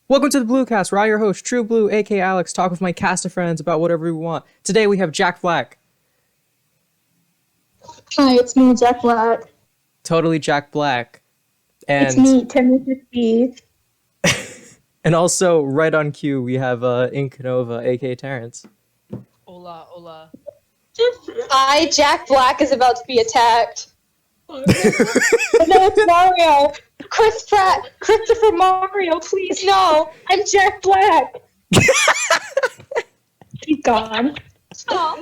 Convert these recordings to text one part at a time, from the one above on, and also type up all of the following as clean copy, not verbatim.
Welcome to the Bluecast, where I, your host, True Blue, aka Alex, talk with my cast of friends about whatever we want. Today we have Jack Black. Hi, it's me, Jack Black. Totally Jack Black. And it's me, Timothy Steve. And also, right on cue, we have Incanova, aka Terrence. Hola, hola. Hi, Jack Black is about to be attacked. No, it's Mario. Chris Pratt, Christopher Mario, please no. I'm Jack Black. He's gone. Stop.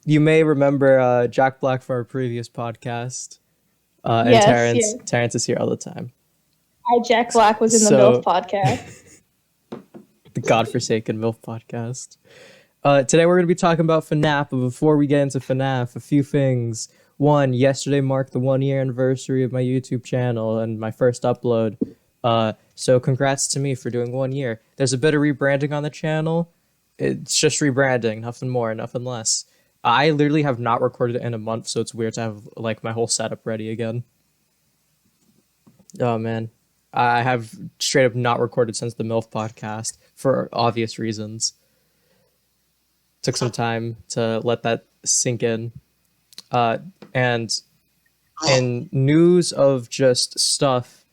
You may remember Jack Black from our previous podcast. And Yes. Terrence is here all the time. Hi, Jack Black was in the MILF podcast. The godforsaken MILF podcast. Today we're going to be talking about Fnaf, but before we get into Fnaf, a few things. One, yesterday marked the 1 year anniversary of my YouTube channel and my first upload. So congrats to me for doing 1 year. There's a bit of rebranding on the channel. It's just rebranding, nothing more, nothing less. I literally have not recorded it in a month, so it's weird to have like my whole setup ready again. Oh man, I have straight up not recorded since the MILF podcast for obvious reasons. Took some time to let that sink in. And in news of just stuff,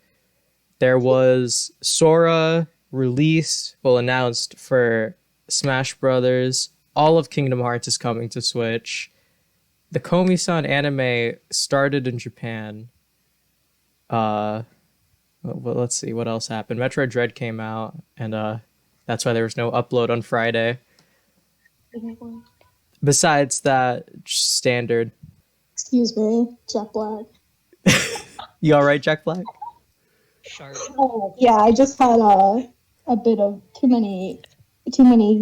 there was Sora announced for Smash Brothers. All of Kingdom Hearts is coming to Switch. The Komi-san anime started in Japan. Well, let's see what else happened. Metroid Dread came out, and that's why there was no upload on Friday. Besides that, standard. Excuse me, Jack Black. You all right, Jack Black? Sharp. Oh, yeah, I just had a bit of too many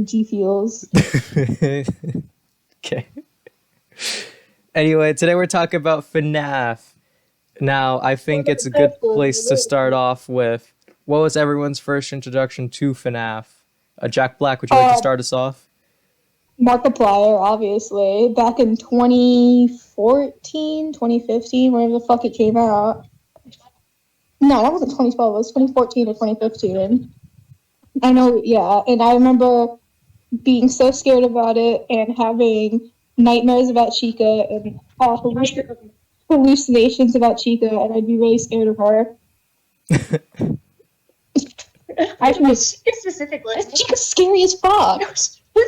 G Fuels. Okay. Anyway, today we're talking about Fnaf. Now, I think it's a good place to start off with, what was everyone's first introduction to Fnaf? Jack Black, would you like to start us off? Markiplier, obviously, back in 2014, 2015, whenever the fuck it came out. No, that wasn't 2012, it was 2014 or 2015. I know, yeah, and I remember being so scared about it and having nightmares about Chica and hallucinations about Chica, and I'd be really scared of her. I was specifically. Chica's scary as fuck.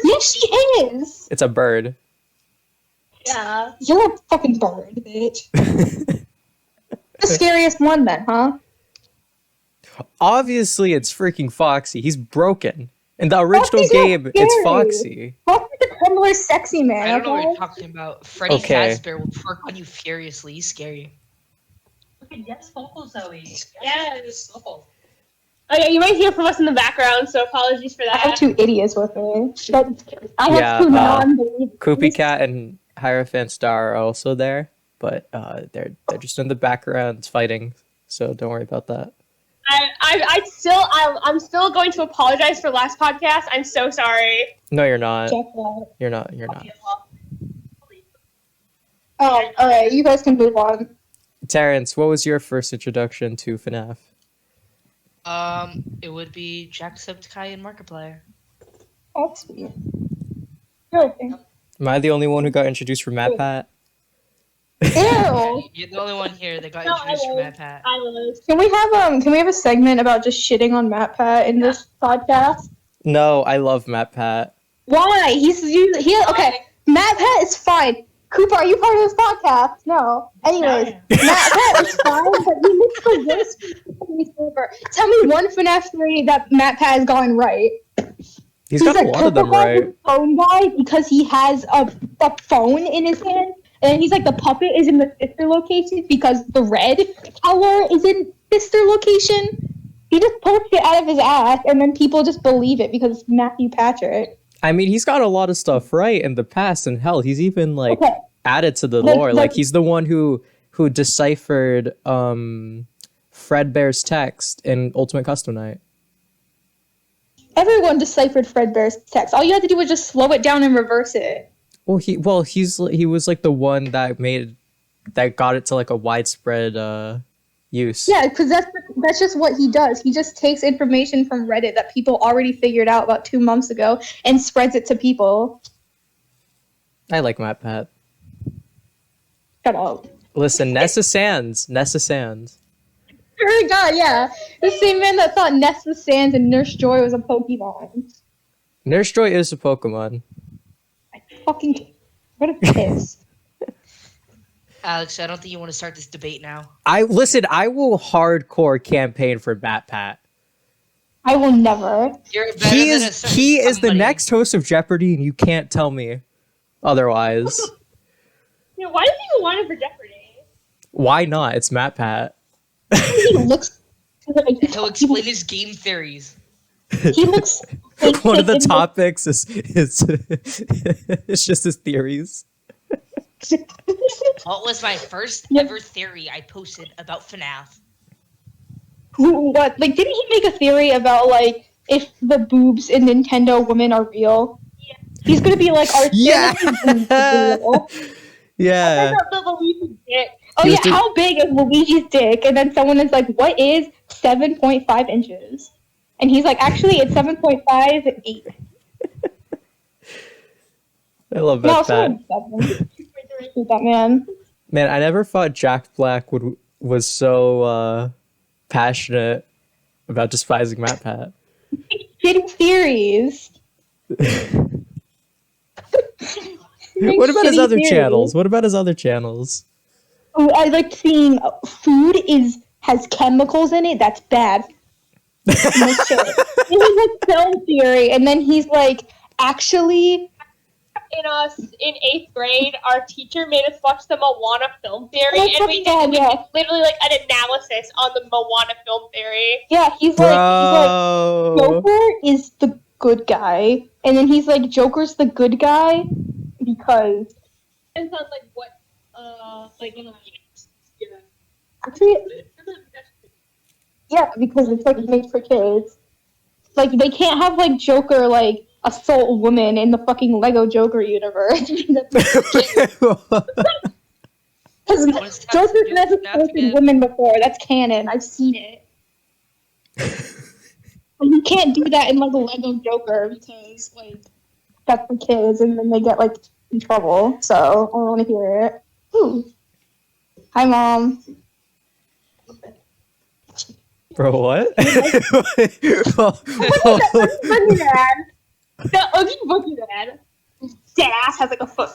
Yes, she is. It's a bird. Yeah. You're a fucking bird, bitch. The scariest one then, huh? Obviously, it's freaking Foxy. He's broken. In the original game, it's Foxy. Foxy's the criminal's sexy man. I don't know what you're talking about. Freddy Fazbear will twerk on you furiously. He's scary. Yes, vocal Zoe. Yes. Oh yeah, you might hear from us in the background, so apologies for that. I have two idiots with me. I have two non-believers. Koopy Cat and Hierophant Star are also there, but they're just in the background fighting, so don't worry about that. I'm still going to apologize for last podcast. I'm so sorry. No, you're not. You're not. Oh, alright, you guys can move on. Terrence, what was your first introduction to Fnaf? It would be Jacksepticeye and Markiplier. That's sweet. Okay. Am I the only one who got introduced from MatPat? Ew! You're the only one here that got introduced from MatPat. Can we have a segment about just shitting on MatPat in this podcast? No, I love MatPat. Why? Okay. MatPat is fine. Cooper, are you part of this podcast? No. Anyways, MatPat is fine, but you missed the worst ever. Tell me one FNAF 3 that MatPat has gone right. He's got a lot of them right. Phone guy because he has a phone in his hand, and he's like the puppet is in the sister location because the red color is in sister location. He just pulls it out of his ass, and then people just believe it because it's Matthew Patrick. I mean, he's got a lot of stuff right in the past, and hell, he's even added to the lore. Like he's the one who deciphered Fredbear's text in Ultimate Custom Night. Everyone deciphered Fredbear's text. All you had to do was just slow it down and reverse it. He was like the one that got it to like a widespread use. Yeah, because that's just what he does. He just takes information from Reddit that people already figured out about 2 months ago and spreads it to people. I like MatPat. Shut up. Listen, Nessa Sands. Oh god, yeah. The same man that thought Nessa Sands and Nurse Joy was a Pokemon. Nurse Joy is a Pokemon. Fucking what a piss. Alex, I don't think you want to start this debate now. I will hardcore campaign for MatPat. I will never. You're better He than is the somebody. next host of Jeopardy, and you can't tell me otherwise. Yeah, why do people want it for Jeopardy? Why not? It's MatPat. He looks like He'll explain his game theories. he looks like One of the in topics is it's just his theories. What was my first ever theory I posted about FNAF? What? Like, didn't he make a theory about like if the boobs in Nintendo women are real? Yeah. He's gonna be like, "Are Yeah. boobs real?" Yeah. The Luigi's dick. Oh He was yeah, how big is Luigi's dick? And then someone is like, "What is 7.5 inches?" And he's like, "Actually, it's 7.58." I love No, MatPat. that man. Man, I never thought Jack Black was so passionate about despising MatPat. Shitty theories. What about his Shitty other theories. channels? What about his other channels? Oh, I liked seeing food has chemicals in it. That's bad. No shit. It was like film theory, and then he's like, actually, In 8th grade, our teacher made us watch the Moana film theory, Oh, and we fucking did God, yeah. literally like an analysis on the Moana film theory. yeah, he's like, Joker is the good guy, and then he's like, Joker's the good guy because Depends on like what, actually, yeah, because it's like made for kids. Like they can't have like Joker like assault women in the fucking Lego Joker universe. Because Joker's never assaulted women before. That's canon. I've seen it. And you can't do that in like a Lego Joker because like that's for kids, and then they get like in trouble. So I don't want to hear it. Ooh. Hi, Mom. Bro, what? Boogie Dad. The Oogie Boogie Dad. Dead ass has like a foot.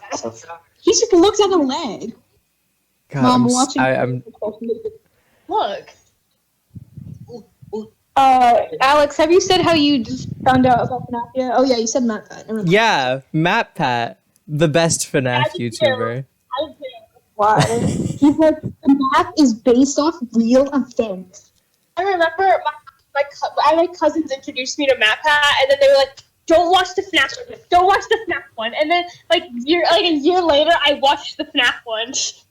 He just looks at a leg. God, Mom, watching. I'm Look. Alex, have you said how you just found out about FNAF yet? Oh yeah, you said MatPat. yeah, MatPat, the best FNAF YouTuber. Why? He's like, FNAF is based off real events. I remember my cousins introduced me to MatPat, and then they were like, "Don't watch the FNAF one. Don't watch the FNAF one." And then a year later, I watched the FNAF one. So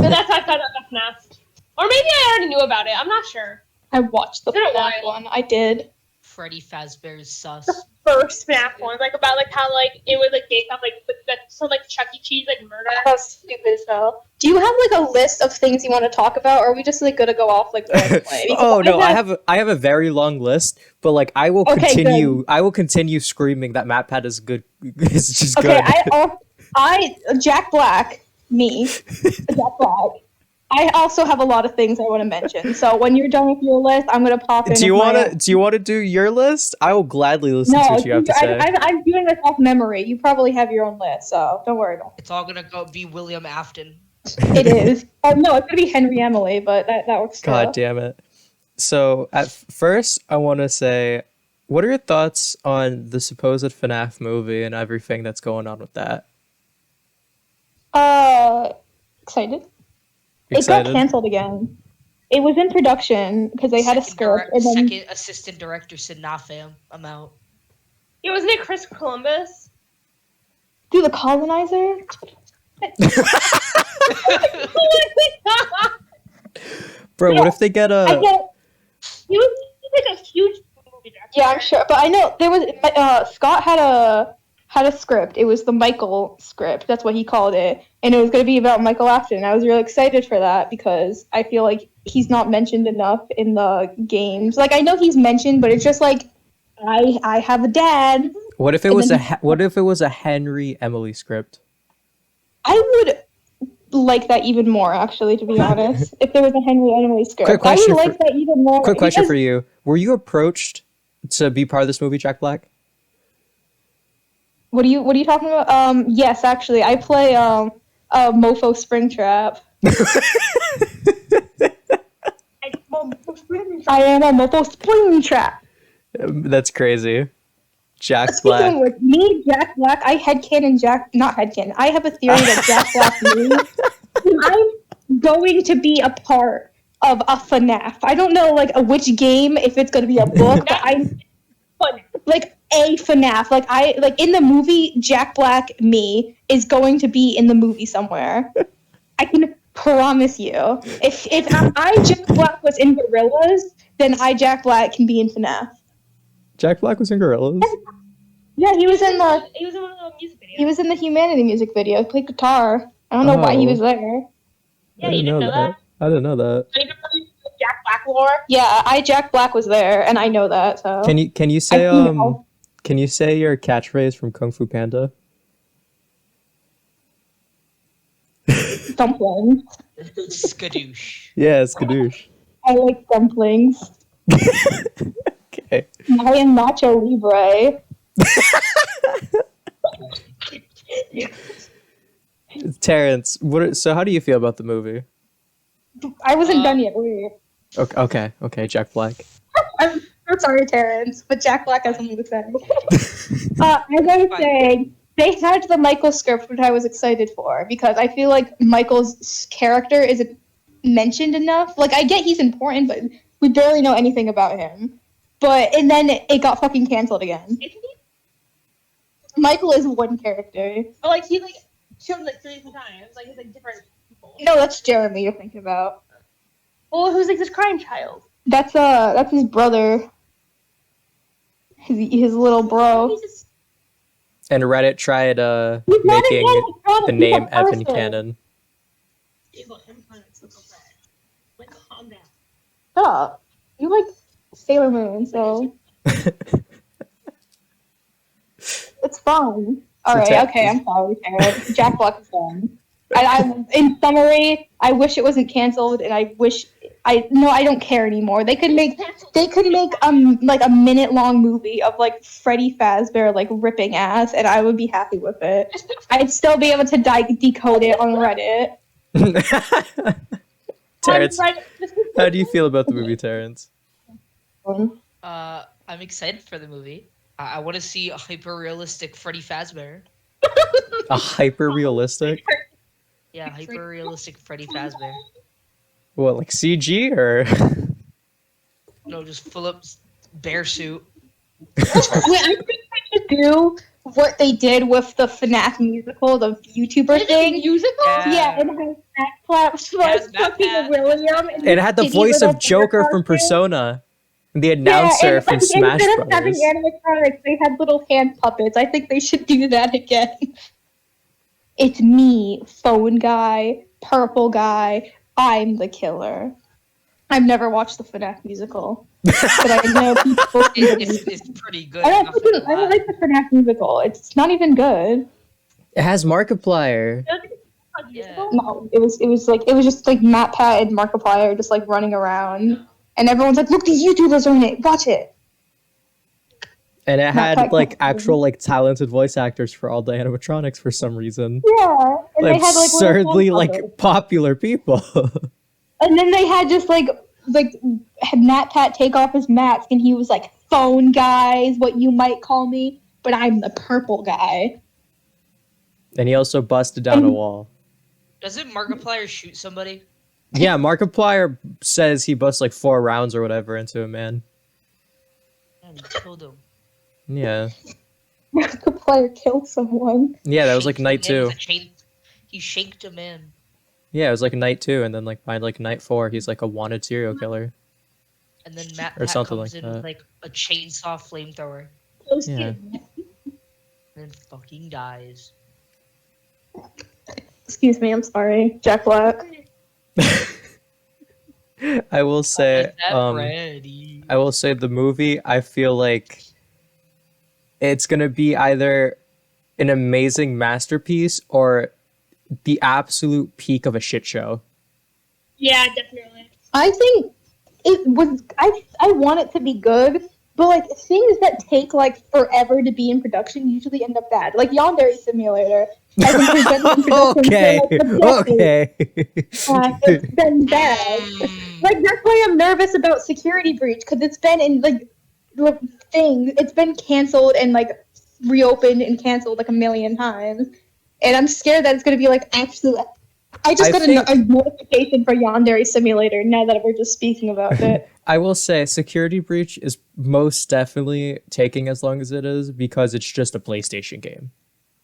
that's how I found out about FNAF. Or maybe I already knew about it. I'm not sure. I watched the It's been a FNAF while. one. I did. Freddy Fazbear's sus. First FNAF one, like about like how like it was like based off like some like Chuck E. Cheese like murder. That's stupid as hell. Do you have like a list of things you want to talk about, or are we just like gonna go off like randomly? Oh no, I have a very long list, but like I will continue screaming that MatPat is good. It's just Okay, good. Jack Black, me, Jack Black. I also have a lot of things I want to mention. So when you're done with your list, I'm gonna pop in. Do you want to do your list? I will gladly listen to what you have to say. I'm doing this off memory. You probably have your own list, so don't worry about It's all gonna be William Afton. it. It is. Oh no, it's gonna be Henry Emily, but that works. God damn it. So at first, I want to say, what are your thoughts on the supposed FNAF movie and everything that's going on with that? Excited. It Excited? got canceled again. It was in production because they had a script. And then, Second assistant director said, "Nah, fam, I'm out." Yeah, wasn't it Chris Columbus? dude, the colonizer. Bro, what if they get I a... get. He was like a huge movie director. Yeah, I'm sure, but I know there was. Scott had had a script. It was the Michael script. That's what he called it. And it was going to be about Michael Afton. I was really excited for that because I feel like he's not mentioned enough in the games. Like, I know he's mentioned, but it's just like, I have a dad. What if it was a Henry Emily script? I would like that even more, actually, to be honest. If there was a Henry Emily script. Quick question I would like that even more. Quick question for you. Were you approached to be part of this movie, Jack Black? What are you talking about? Yes, actually. I play Mofo Springtrap. I am a Mofo Springtrap. That's crazy. Jack Black. Speaking with me, Jack Black, I have a theory that Jack Black means I'm going to be a part of a Fnaf. I don't know like which game, if it's going to be a book, but I'm like a Fnaf. Like in the movie, Jack Black me is going to be in the movie somewhere. I can promise you. If I Jack Black was in Gorillas, then I Jack Black can be in Fnaf. Jack Black was in Gorillas? Yeah, he was in one of the music videos. He was in the Humanity music video. He played guitar. I don't know why he was there. Yeah, you didn't know that? I didn't know that. So you know Jack Black lore? Yeah, Jack Black was there, and I know that. So Can you say your catchphrase from Kung Fu Panda? Dumplings. Skadoosh. Yeah, skadoosh. I like dumplings. Okay. I am Nacho Libre. Terrence, so how do you feel about the movie? I wasn't done yet. Wait. Okay, Jack Black. I'm sorry, Terrence, but Jack Black has something to say. As I was saying, they had the Michael script, which I was excited for, because I feel like Michael's character isn't mentioned enough. Like, I get he's important, but we barely know anything about him. And then it got fucking canceled again. Isn't he? Michael is one character. Oh, like he showed like 3 different times. Like it's like different people. No, that's Jeremy you're thinking about. Well, who's like this crime child? That's his brother. His little bro. And Reddit tried He's not making an the name Evan canon. Like, calm down. Shut up. You like Sailor Moon, so it's fun. All right, okay, I'm sorry, Sarah. Jack Black is done. In summary, I wish it wasn't canceled, and I don't care anymore. They could make like a minute-long movie of like Freddy Fazbear like ripping ass, and I would be happy with it. I'd still be able to decode it on Reddit. Terrence, how do you feel about the movie, Terrence? I'm excited for the movie. I want to see a hyper-realistic Freddy Fazbear. A hyper-realistic? Yeah, hyper-realistic Freddy Fazbear. What, like CG or? No, just full up bear suit. Wait, I think they should do what they did with the Fnaf musical, the YouTuber thing. Musical? Yeah, and it has back claps like fucking William. It had the voice of Joker from Persona. And the announcer from Smash Instead of Brothers. having animatronics, they had little hand puppets. I think they should do that again. It's me, phone guy, purple guy. I'm the killer. I've never watched the FNAF musical, but I know people. It's pretty good. I don't like the FNAF musical. It's not even good. It has Markiplier. Yeah. No, it was just like Matt Pat and Markiplier just like running around, and everyone's like, "Look, these YouTubers are in it. Watch it." And it had like actual like talented voice actors for all the animatronics for some reason. Yeah, and Like they had like absurdly little puppets. like popular people. And then they had just like Matt Pat take off his mask, and he was like, "Phone guys, what you might call me, but I'm the purple guy." And he also busted down a wall. Doesn't Markiplier shoot somebody? Yeah, Markiplier says he busts like 4 rounds or whatever into a man. Man, he killed him. Yeah. Markiplier killed someone. Yeah, that was like night 2. He shanked a man. Yeah, it was like night 2, and then like by like night 4, he's like a wanted serial killer. And then Matt Or Pat something comes like in that. with like a chainsaw flamethrower. Yeah. and then fucking dies. Excuse me, I'm sorry. Jack Black. I will say, Like that Freddy. I will say the movie, I feel like it's gonna be either an amazing masterpiece or the absolute peak of a shit show. Yeah, definitely. I think it was. I want it to be good, but like things that take like forever to be in production usually end up bad. Like Yandere Simulator has been in production Okay, for like a decade. okay. It's been bad. Like that's why I'm nervous about Security Breach because it's been in like the thing. It's been canceled and like reopened and canceled like a million times, and I'm scared that it's gonna be like absolute. I just got a notification for Yandere Simulator now that we're just speaking about it. I will say Security Breach is most definitely taking as long as it is because it's just a PlayStation game.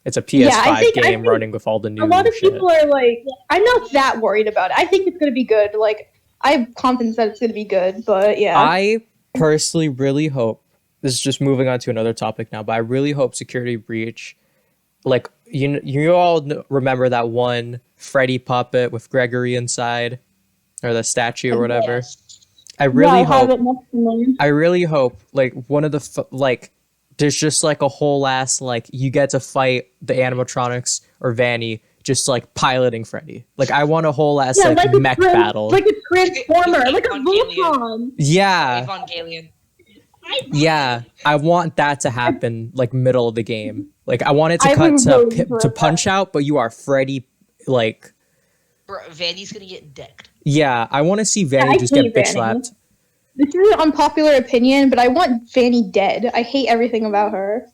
It's a PS5 I game think running with all the new a lot of shit. people are like, I'm not that worried about it. I think it's going to be good. Like, I have confidence that it's going to be good, but yeah. I personally really hope, this is just moving on to another topic now, but I really hope Security Breach, like, you all remember that one Freddy puppet with Gregory inside, or the statue or whatever. Yes. I really have hope, it next to me. I really hope, like, one of the, like, there's just, like, a whole ass, like, you get to fight the animatronics or Vanny just, like, piloting Freddy. Like, I want a whole ass, like mech battle. Like a transformer, like a Evangelion. Voltron. Yeah. Evangelion. Yeah, I want that to happen like middle of the game. Like I want it to I cut would really prefer to punch out, but you are Freddy. Like, Bro, Vanny's gonna get decked. yeah, I want to see Vanny I just get hate bitch Vanny. slapped. This is an unpopular opinion, but I want Vanny dead. I hate everything about her.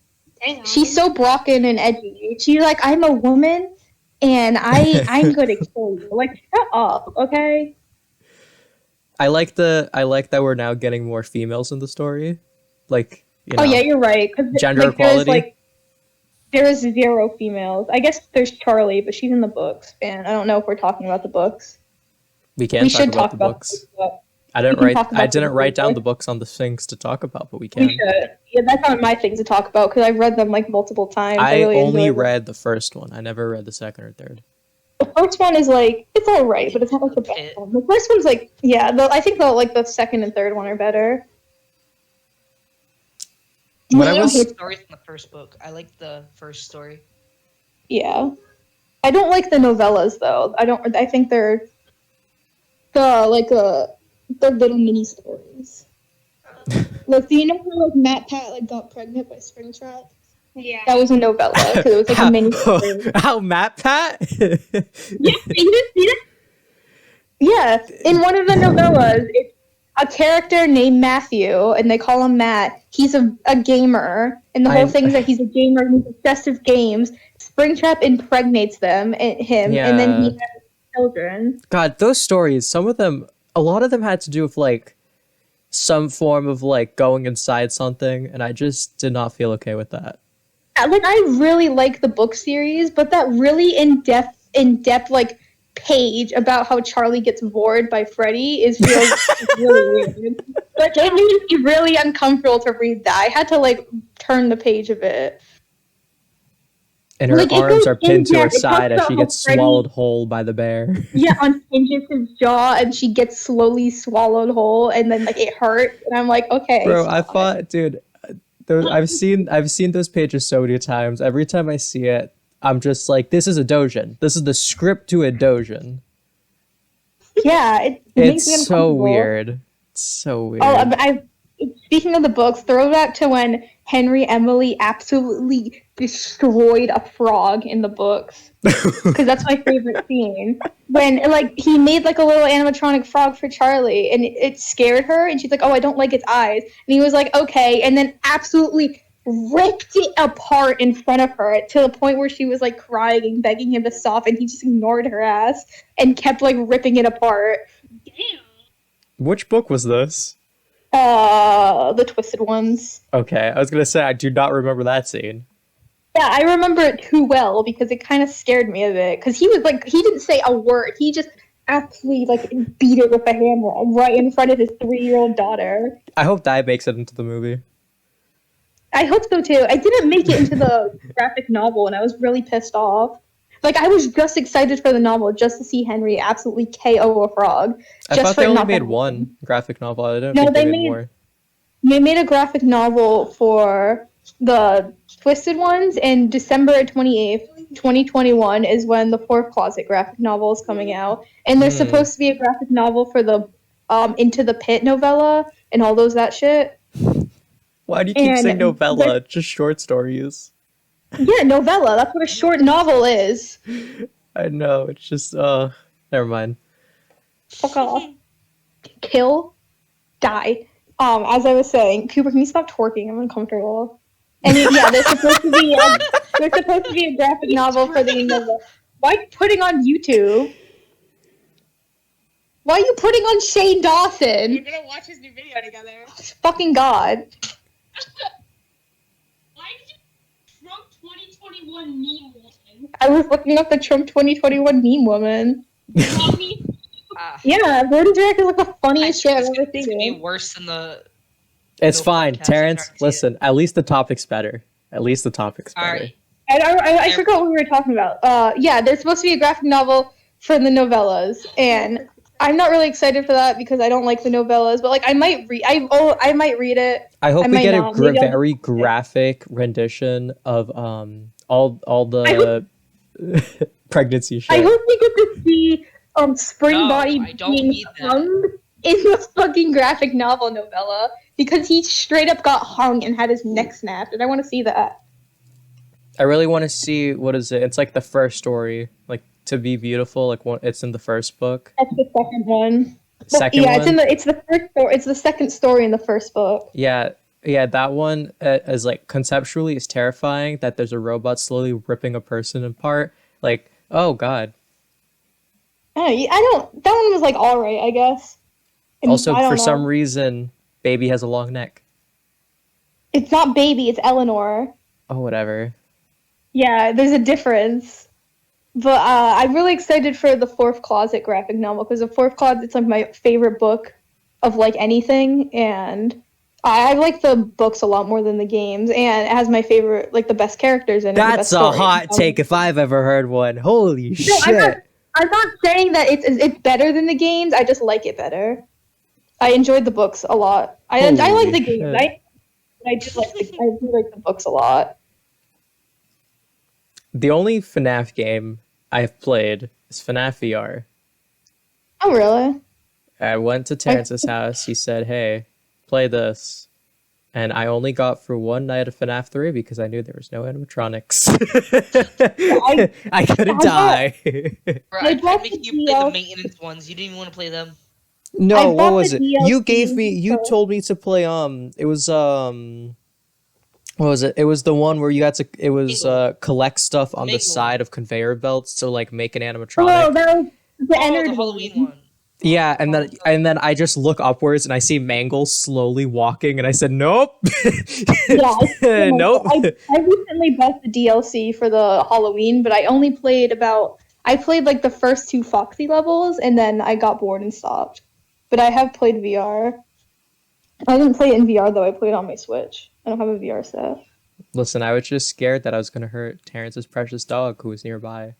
Damn. She's so broken and edgy. She's like, I'm a woman, and I'm gonna kill you. Like, shut up, okay? I like that we're now getting more females in the story. Like, you know, Oh yeah, you're right. 'Cause, gender equality. There's 0 females. I guess there's Charlie, but she's in the books, and I don't know if we're talking about the books. we can We talk should about talk the about books. but I didn't can write. talk about I the didn't books write down later. the books on the things to talk about, but we can. We should. Yeah, that's on my things to talk about because I've read them like multiple times. I really only enjoyed them. read the first one. I never read the second or third. The first one is like it's all right, but it's not like the best one. The first one's like I think the second and third one are better. When I I like was- the stories in the first book. I like the first story. Yeah, I don't like the novellas though. I think they're the little mini stories. Like, do you know how like Matt Pat like got pregnant by Springtrap? Yeah. That was a novella because it was like a mini story. How Matt Pat? Yeah, you didn't see that? Yeah, in one of the novellas, it's a character named Matthew, and they call him Matt. He's a gamer, and the whole thing is that he's a gamer and he's obsessed with games. Springtrap impregnates him, and then he has children. God, those stories, some of them, a lot of them had to do with like some form of like going inside something, and I just did not feel okay with that. Like, I really like the book series, but that really in-depth like page about how Charlie gets bored by Freddy feels really weird. Like, it made me really uncomfortable to read that. I had to like turn the page a bit. And her Like, it arms goes are pinned to in her depth. It side talks as she about gets how Freddy- swallowed whole by the bear. Yeah, unhinges his jaw and she gets slowly swallowed whole, and then like it hurts, and I'm like, okay. Bro, I stop. thought, dude, I've seen those pages so many times. Every time I see it, I'm just like, this is a doujin. This is the script to a doujin. Yeah, it makes me It's so uncomfortable. weird. It's so weird. Oh, speaking of the books, throwback to when Henry Emily absolutely destroyed a frog in the books, because that's my favorite scene. When like he made like a little animatronic frog for Charlie, and it scared her, and she's like, "Oh, I don't like its eyes," and he was like, "Okay," and then absolutely ripped it apart in front of her to the point where she was like crying and begging him to stop, and he just ignored her ass and kept like ripping it apart. Damn. Which book was this? The Twisted Ones. Okay, I was gonna say I do not remember that scene. Yeah, I remember it too well because it kind of scared me a bit. Because he was like, he didn't say a word. He just actually like beat it with a hammer right in front of his 3-year-old daughter. I hope that makes it into the movie. I hope so too. I didn't make it into the graphic novel, and I was really pissed off. Like I was just excited for the novel just to see Henry absolutely KO a frog. I Just thought for they it only not to made happen. one graphic novel. I didn't No, think they they made made- more. They made a graphic novel for the Twisted ones, and December 28th, 2021 is when the Fourth Closet graphic novel is coming out. And there's supposed to be a graphic novel for the Into the Pit novella and all that shit. Why do you keep And saying novella? Just short stories. Yeah, novella. That's what a short novel is. I know. It's just never mind. Fuck off. Kill. Die. As I was saying, Cooper, can you stop twerking? I'm uncomfortable. And yeah, there's supposed to be a graphic novel for the novel. Why are you putting on YouTube? Why are you putting on Shane We're Dawson? gonna watch his new video together. Fucking God. Why did you Trump 2021 meme woman? I was looking up the Trump 2021 meme woman. Mommy, Yeah, Brody Jack is like the funniest shit I've ever It's gonna be seen. worse than the. It's No fine, podcast, Terrence. I guarantee Listen, at least the topic's better. At least the topic's All better. right. I forgot what we were talking about. Yeah, there's supposed to be a graphic novel for the novellas, and I'm not really excited for that because I don't like the novellas. But like, I might read. I might read it. I hope I we might get a not. Maybe I'll- very graphic rendition of all the pregnancy shit. I hope we get to see Spring No, Body I don't being need that. hung in the fucking graphic novel novella because he straight up got hung and had his neck snapped, and I want to see that. I really want to see what is it? It's like the first story, like To Be Beautiful. Like it's in the first book. That's the second one. Second yeah, one. it's the first story. It's the second story in the first book. Yeah, that one is like conceptually is terrifying. That there's a robot slowly ripping a person apart. Like, oh god. I don't. That one was like all right, I guess. And Also, I don't for know. some reason, Baby has a long neck. It's not Baby. It's Eleanor. Oh, whatever. Yeah, there's a difference. But I'm really excited for the Fourth Closet graphic novel because the Fourth Closet's like my favorite book of like anything, and I like the books a lot more than the games, and it has my favorite, like the best characters in it. the That's best a story. hot take if I've ever heard one. Holy No, shit! I'm not saying that it's better than the games. I just like it better. I enjoyed the books a lot. I like Holy the games. shit. I do like the books a lot. The only FNAF game I've played is FNAF VR. Oh really? I went to Terrence's house. He said, "Hey, play this," and I only got through one night of FNAF 3 because I knew there was no animatronics. I couldn't die. Bro, I I bought tried making the you play the DLC. maintenance ones. You didn't even want to play them. No, I what bought was the it? You DLC gave me. You for- told me to play. It was What was it? It was the one where you had to. It was Mingle. collect stuff on the Mingle. side of conveyor belts to like make an Oh, animatronic. that was the Oh, Ennard the Halloween one. one. Yeah, and then I just look upwards and I see Mangle slowly walking, and I said, "Nope, Yeah, nope." I recently bought the DLC for the Halloween, but I only played I played like the first two Foxy levels, and then I got bored and stopped. But I have played VR. I didn't play it in VR though. I played it on my Switch. I don't have a VR set. Listen, I was just scared that I was gonna hurt Terrence's precious dog who was nearby.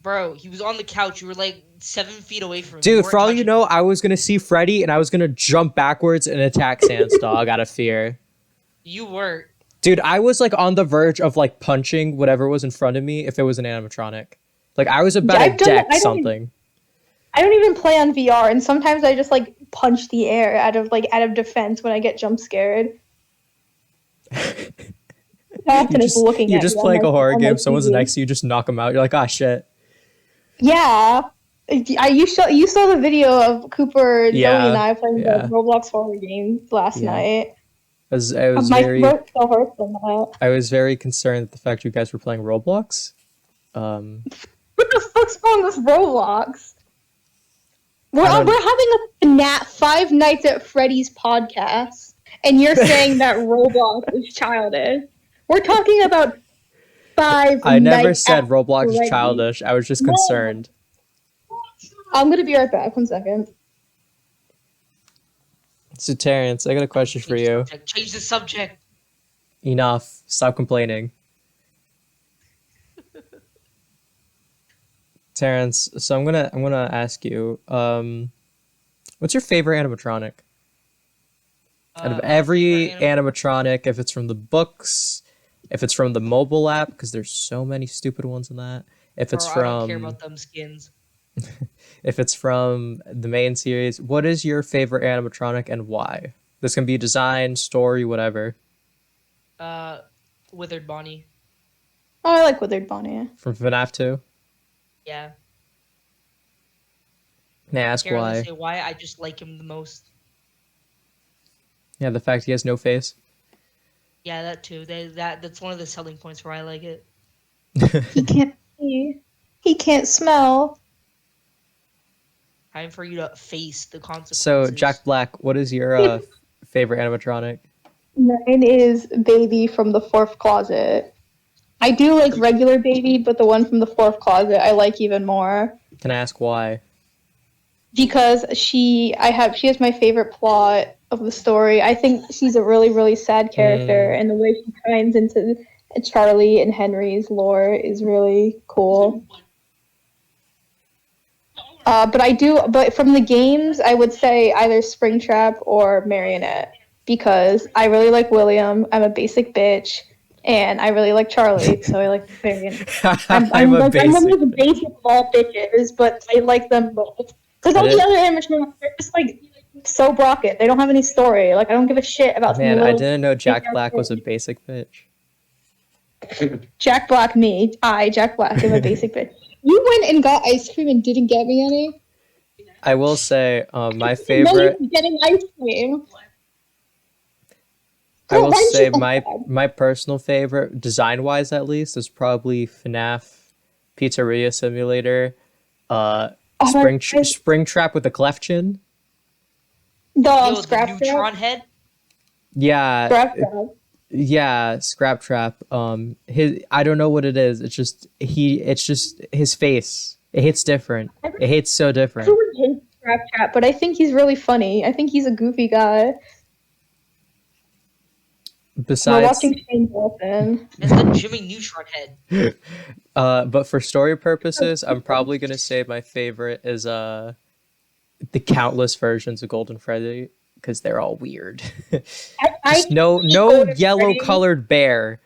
Bro, he was on the couch. You were like 7 feet away from him. Dude, weren't for all you touching know, him. I was gonna see Freddy and I was gonna jump backwards and attack Sans dog out of fear. You were. Dude, I was like on the verge of like punching whatever was in front of me if it was an animatronic. Like I was about I've to done- deck I don't- something. I don't even play on VR, and sometimes I just like punch the air out of defense when I get jump scared. Often it's looking You're at just me on playing my- a horror on my game, someone's TV. next to you, just knock them out. You're like, ah, shit. Yeah. You saw the video of Cooper, Yeah, Zoe, and I playing yeah. the Roblox horror game last Yeah. night. I was My very, throat still hurts from that. I was very concerned at the fact you guys were playing Roblox. What the fuck's wrong with Roblox? We're I don't- having a Fnaf 5 Nights at Freddy's podcast, and you're saying that Roblox is childish. We're talking about 5 I never Nights said at Roblox is Freddy's. childish. I was just No. concerned. I'm gonna be right back. 1 second. So Terrence, I got a question for you. Change the subject. Enough. Stop complaining. Terrence, so I'm gonna ask you, what's your favorite animatronic? Out of My every favorite animatronic, if it's from the books, if it's from the mobile app, because there's so many stupid ones in that. If it's I don't care from about them skins. if it's from the main series, what is your favorite animatronic and why? This can be design, story, whatever. Withered Bonnie. Oh, I like Withered Bonnie. From FNAF 2? Yeah. May I ask Can't really why? say why. I just like him the most. Yeah, the fact he has no face. Yeah, that too. That's one of the selling points where I like it. He can't see. He can't smell. Time for you to face the consequences. So, Jack Black, what is your favorite animatronic? Mine is Baby from the fourth closet. I do like regular Baby, but the one from the fourth closet I like even more. Can I ask why? Because she has my favorite plot of the story. I think she's a really, really sad character, and the way she ties into Charlie and Henry's lore is really cool. But from the games, I would say either Springtrap or Marionette, because I really like William. I'm a basic bitch, and I really like Charlie, so I like Marionette. I'm one of the basic of all bitches, but I like them both. Because all the other animatronics are just like so brocket. They don't have any story. Like I don't give a shit about. Man, I didn't know Jack Black was a basic bitch. Jack Black, me. Jack Black, am a basic bitch. You went and got ice cream and didn't get me any? I will say, my favorite. No, getting ice cream. I will say my personal favorite, design-wise at least, is probably FNAF Pizzeria Simulator, Springtrap with the cleft chin. The the Scrap Neutron head. Yeah. Scrap Trap. Yeah, Scrap Trap. I don't know what it is. It's just his face. It hits different. It hits so different. Everyone hates Scrap Trap, but I think he's really funny. I think he's a goofy guy. Besides, we're watching Shane Dawson. And the Jimmy Neutron head. But for story purposes, I'm probably gonna say my favorite is the countless versions of Golden Freddy, because they're all weird. Just no yellow colored bear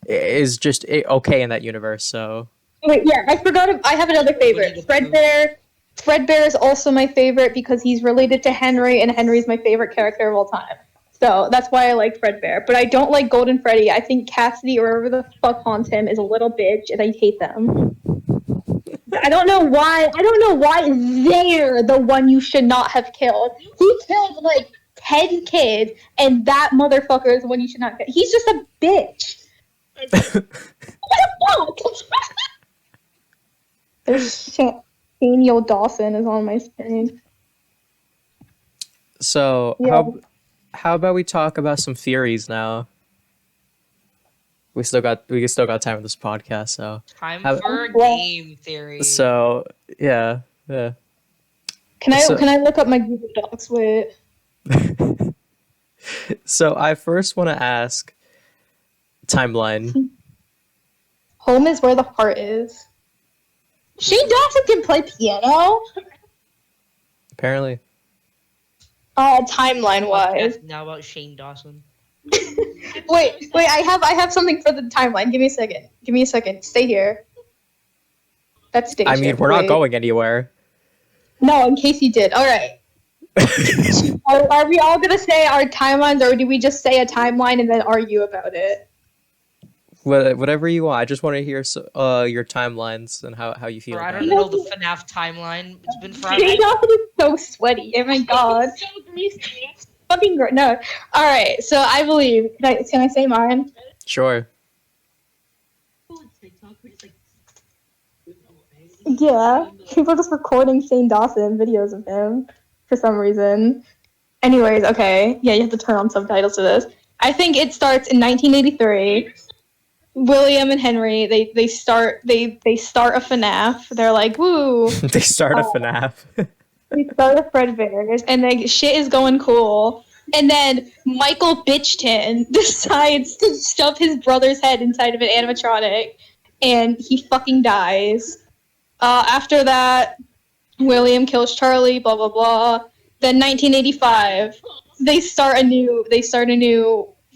is just okay in that universe. So wait, yeah, I forgot. I have another favorite. Fredbear. Fredbear is also my favorite because he's related to Henry, and Henry's my favorite character of all time. So that's why I like Fredbear. But I don't like Golden Freddy. I think Cassidy or whoever the fuck haunts him is a little bitch, and I hate them. I don't know why. They're the one you should not have killed. He killed like 10 kids, and that motherfucker is the one you should not kill. He's just a bitch. What the fuck? There's Daniel Dawson is on my screen. So Yeah. how about we talk about some theories now? We still got time with this podcast, so Time for game theory. so yeah. Can I look up my Google Docs? Wait. So I first want to ask timeline. Home is where the heart is. Shane Dawson can play piano. Apparently. Timeline wise. Now about Shane Dawson. Wait, I have something for the timeline. Give me a second. Stay here. That's station. I mean, we're not going anywhere. No, in case you did. All right. Are we all gonna say our timelines, or do we just say a timeline and then argue about it? Whatever you want. I just want to hear your timelines and how you feel. I About don't it. know the FNAF timeline. It's been forever. Shane Dawson is so sweaty. Oh my god. So greasy. Fucking great. No. All right. So I believe. Can I say mine? Sure. Yeah. People are just recording Shane Dawson videos of him for some reason. Anyways, okay. Yeah, you have to turn on subtitles to this. I think it starts in 1983. William and Henry, they start a FNAF. They're like, woo. They start a FNAF. They start a Fredbear's, and shit is going cool. And then Michael Bitchton decides to shove his brother's head inside of an animatronic, and he fucking dies. After that, William kills Charlie, blah blah blah. Then 1985, they start a new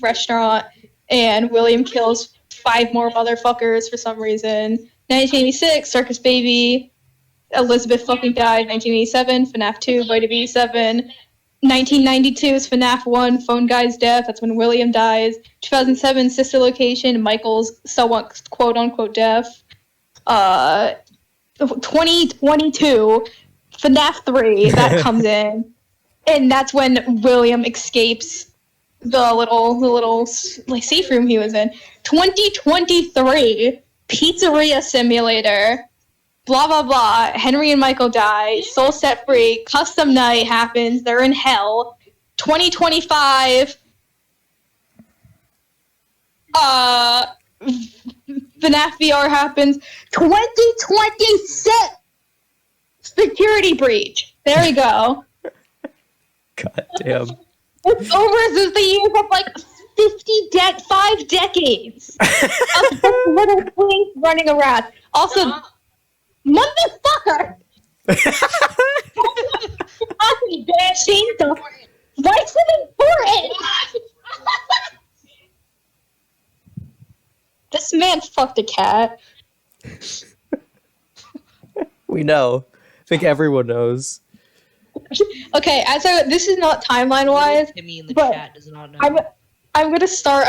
restaurant, and William kills 5 more motherfuckers for some reason. 1986, Circus Baby, Elizabeth fucking died. 1987, FNAF 2, Vitamin 87. 1992 is FNAF 1, Phone Guy's death. That's when William dies. 2007, Sister Location, Michael's quote unquote death. 2022, FNAF 3, that comes in. And that's when William escapes the little like safe room he was in. 2023, Pizzeria Simulator. Blah blah blah. Henry and Michael die. Soul set free. Custom night happens. They're in hell. 2025. FNAF VR happens. 2026. Security breach. There we go. God damn. It's over since the years of like 5 decades of little twins running around. Also, motherfucker! Shane, what's important? This man fucked a cat. We know. I think everyone knows. Okay, this is not timeline wise, Timmy in the but chat does not know. I'm gonna start.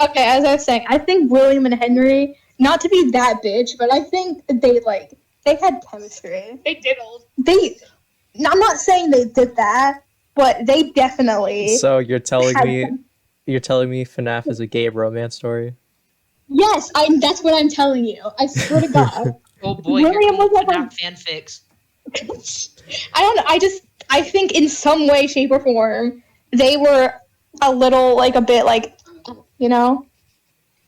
Okay, as I was saying, I think William and Henry, not to be that bitch, but I think they had chemistry. They diddled. I'm not saying they did that, but they definitely. So you're telling me FNAF is a gay romance story? Yes, that's what I'm telling you. I swear to God. Oh boy, William was like FNAF fanfics. I don't know. I think in some way, shape, or form, they were a little, like, a bit, like, you know?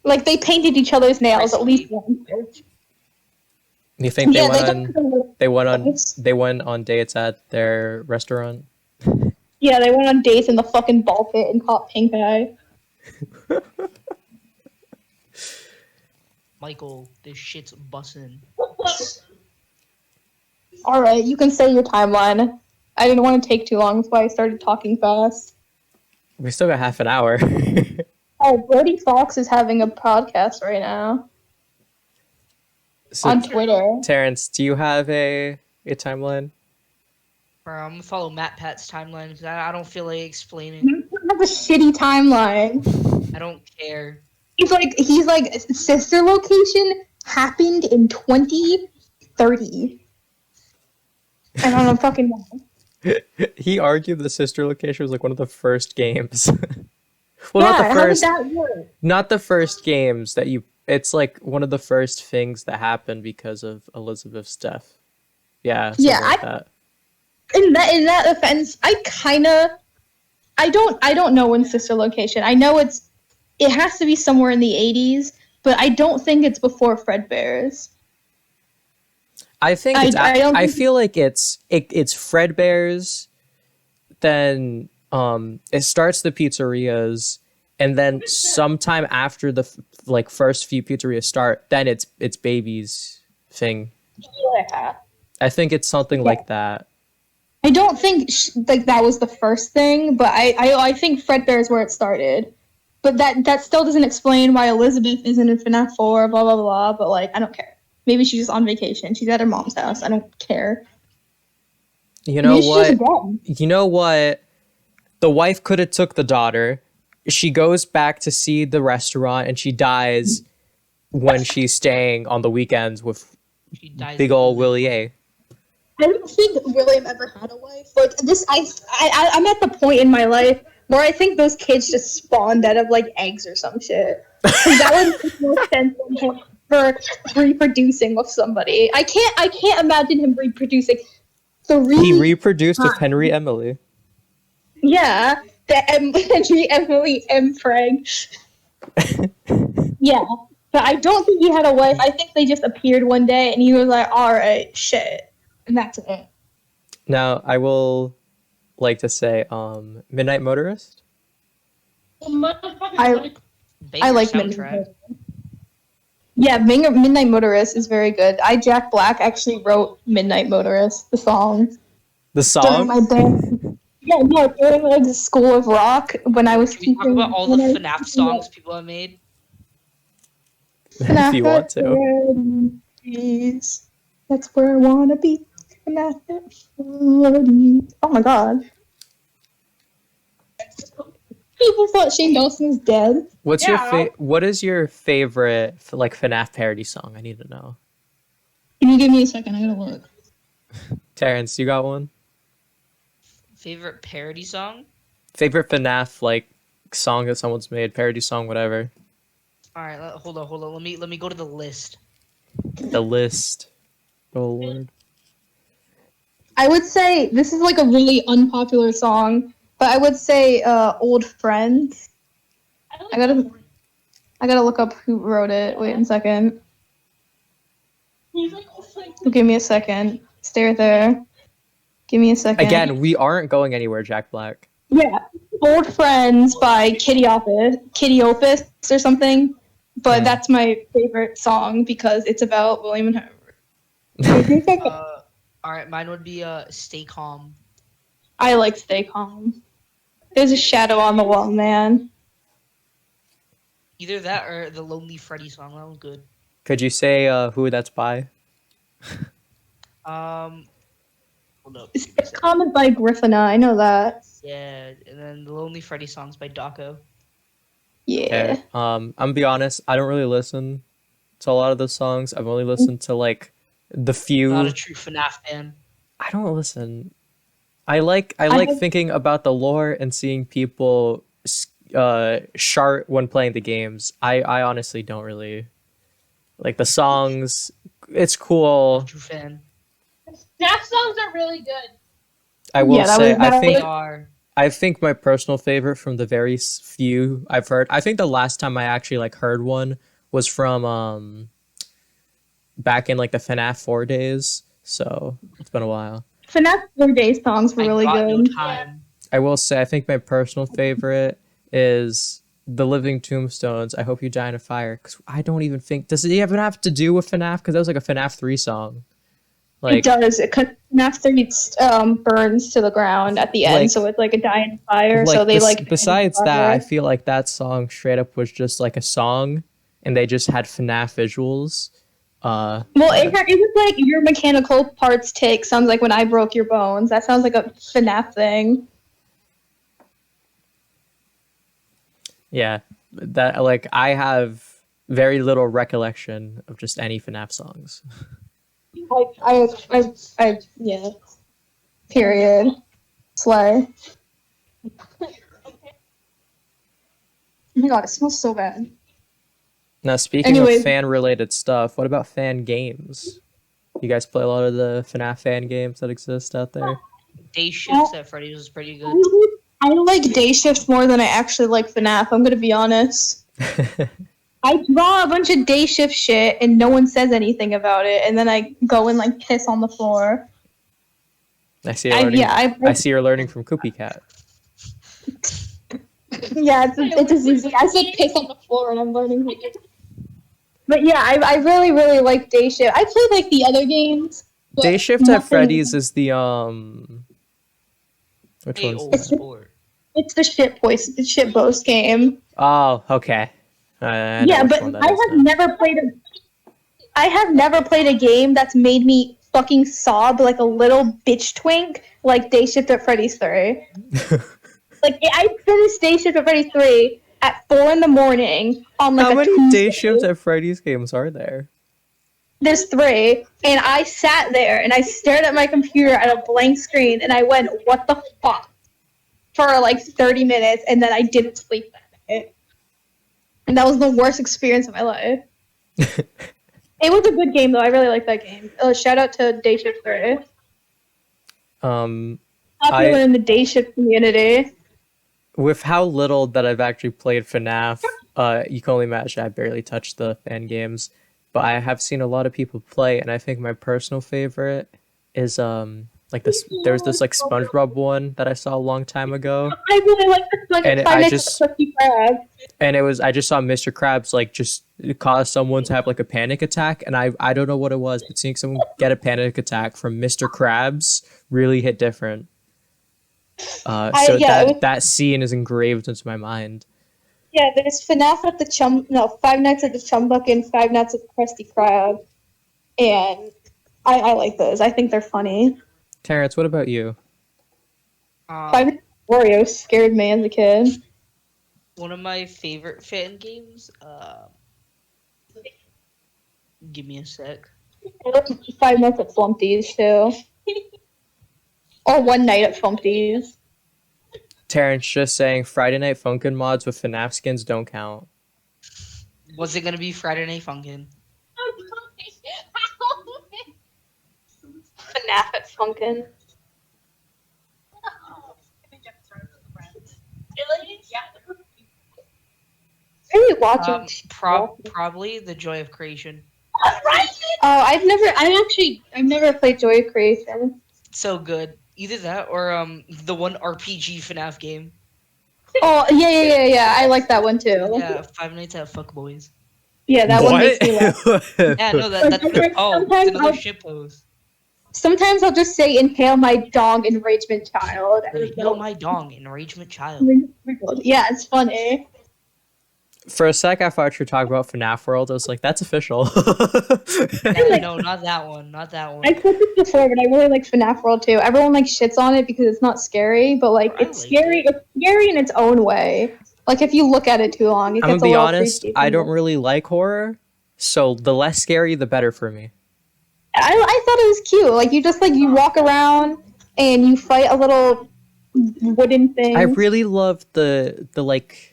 Like, they painted each other's nails at least once. You think Yeah, they went on dates at their restaurant? Yeah, they went on dates in the fucking ball pit and caught pink eye. Michael, this shit's bussin'. Alright, you can say your timeline. I didn't want to take too long, that's why I started talking fast. We still got half an hour. Oh, Brody Fox is having a podcast right now. So, on Twitter. Terrence, do you have a timeline? I'm gonna follow Matt Pat's timeline because I don't feel like explaining. You have a shitty timeline. I don't care. He's like, sister location happened in 2030. And I don't fucking know. He argued the sister location was like one of the first games. Well, yeah, not the first. How did that work? Not the first games that you. It's like one of the first things that happened because of Elizabeth's death. Yeah. Yeah, like that. In that offense, I don't know when sister location. I know it has to be somewhere in the 80s, but I don't think it's before Fredbear's. I think I feel like it's Fredbear's, then it starts the pizzerias, and then sometime after the first few pizzerias start, then it's Baby's thing. Yeah. I think it's something like that. I don't think that was the first thing, but I think Fredbear is where it started. But that still doesn't explain why Elizabeth isn't in FNAF 4, blah, blah, blah, but, I don't care. Maybe she's just on vacation. She's at her mom's house. I don't care. You know what? You know what? The wife could have took the daughter. She goes back to see the restaurant, and she dies when she's staying on the weekends with big old Willie A. I don't think William ever had a wife. I'm at the point in my life where I think those kids just spawned out of eggs or some shit. That would make more sense than him for reproducing with somebody. I can't imagine him reproducing. He reproduced with Henry Emily. Yeah, the Henry Emily M. Frank. Yeah, but I don't think he had a wife. I think they just appeared one day and he was like, "All right, shit, And that's it. Now, I will like to say, Midnight Motorist. I Banger like soundtrack. Midnight Motorist. Yeah, Midnight Motorist is very good. Jack Black actually wrote Midnight Motorist, the song. The During song? my band. Yeah, no, during like the School of Rock when I was Can we talk teaching. about all the FNAF songs people have made? If you want to. That's where I wanna be. Oh my god. People thought Shane Dawson was dead. What is your favorite like FNAF parody song? I need to know. Can you give me a second? I gotta look. Terrence, you got one? Favorite parody song? Favorite FNAF like song that someone's made, parody song, whatever. All right, hold on. Let me go to the list. The list. Oh Lord. I would say this is like a really unpopular song, but I would say Old Friends. I gotta look up who wrote it. Wait a second. Give me a second. Stay right there. Give me a second. Again, we aren't going anywhere, Jack Black. Yeah, Old Friends by Kitty Opus or something. But Yeah. that's my favorite song because it's about William and Herbert. All right, mine would be "Stay Calm." I like Stay Calm. There's a shadow on the wall, man. Either that or the Lonely Freddy song. That was good. Could you say who that's by? Hold up. Stay Calm is by Griffina. I know that. Yeah, and then the Lonely Freddy songs by Daco. Yeah. Okay. I'm gonna be honest, I don't really listen to a lot of those songs. I've only listened to like the few. Not a true FNAF fan. I don't listen. I like thinking about the lore and seeing people shart when playing the games. I honestly don't really like the songs. It's cool. True fan. FNAF songs are really good. I will Yeah, that say was- They are. I think my personal favorite from the very few I've heard. I think the last time I actually like heard one was from back in like the FNAF 4 days. So it's been a while. FNAF 4 Days songs were really I got good. no time. I will say I think my personal favorite is The Living Tombstones. I Hope You Die in a Fire. Because I don't even think does it even have to do with FNAF? Because that was like a FNAF 3 song. Like, it does. FNAF 3 burns to the ground at the end, Like- so it's like a dying fire. like So they besides that, I feel like that song straight up was just like a song, and they just had FNAF visuals. Well, it was like Your Mechanical Parts Tick sounds like When I Broke Your Bones. That sounds like a FNAF thing. Yeah, that like I have very little recollection of just any FNAF songs. Yeah. Period. Slay. Oh my god, it smells so bad. Now, speaking Anyways. of fan-related stuff, what about fan games? You guys play a lot of the FNAF fan games that exist out there? Day Shifts at Freddy's was pretty good. I like Day Shift more than I actually like FNAF, I'm gonna be honest. I draw a bunch of Day Shift shit and no one says anything about it, and then I go and like piss on the floor. I see you're learning. I I see you're learning from Koopy Cat. Yeah, it's as easy. I said piss on the floor and I'm learning. But yeah, I really, really like Day Shift. I played like the other games. but Day Shift at nothing- Freddy's is the Which Hey, one's? old sport. It's the shit boast game. Oh, okay. I know Yeah, which but one that I is have now. never played a. I have never played a game that's made me fucking sob like a little bitch twink like Day Shift at Freddy's 3. Like I finished Day Shift at Freddy's 3 at 4 in the morning on like How a many Tuesday. Day Shift at Freddy's games are there? There's 3, and I sat there and I stared at my computer at a blank screen and I went, "What the fuck?" for like 30 minutes, and then I didn't sleep that night. And that was the worst experience of my life. It was a good game though. I really like that game. Shout out to Day Shift 3. Popular in the Day Shift community. With how little that I've actually played FNAF, you can only imagine I barely touched the fan games. But I have seen a lot of people play, and I think my personal favorite is like this. There's this like SpongeBob one that I saw a long time ago, I really like the and Five I Nights just at the Krusty Krab. and it was I just saw Mr. Krabs like just cause someone to have like a panic attack, and I don't know what it was, but seeing someone get a panic attack from Mr. Krabs really hit different. So that scene is engraved into my mind. Yeah, there's Five Nights at the Chumbuck and Five Nights at the Krusty Krab, and I like those. I think they're funny. Terrence, what about you? Five Nights at Oreo scared me as a kid. One of my favorite fan games. Give me a sec. I like Five Nights at Flumpty's too. Or One Night at Flumpty's. Terrence just saying Friday Night Funkin' mods with FNAF skins don't count. Was it gonna be Friday Night Funkin'? Fnaf at Funkin'. Really watching. Probably The Joy of Creation. Oh, I've never played Joy of Creation. So good. Either that or the one RPG FNAF game. Oh yeah. I like that one too. Yeah, Five Nights at Fuckboys. Yeah, that one makes me laugh. Yeah, no, that's it's another shitpost. Sometimes I'll just say "Inhale my dong, enragement child." Inhale my dong, enragement child. Yeah, it's funny. For a sec, I thought you were talking about FNAF World. I was like, that's official. No, not that one. Not that one. I said this before, but I really like FNAF World too. Everyone like shits on it because it's not scary, but like it's scary. It's scary in its own way. Like if you look at it too long, it I'm gets gonna be a little honest. creepy. I don't really like horror, so the less scary, the better for me. I thought it was cute. Like you just you walk around and you fight a little wooden thing. I really loved the like.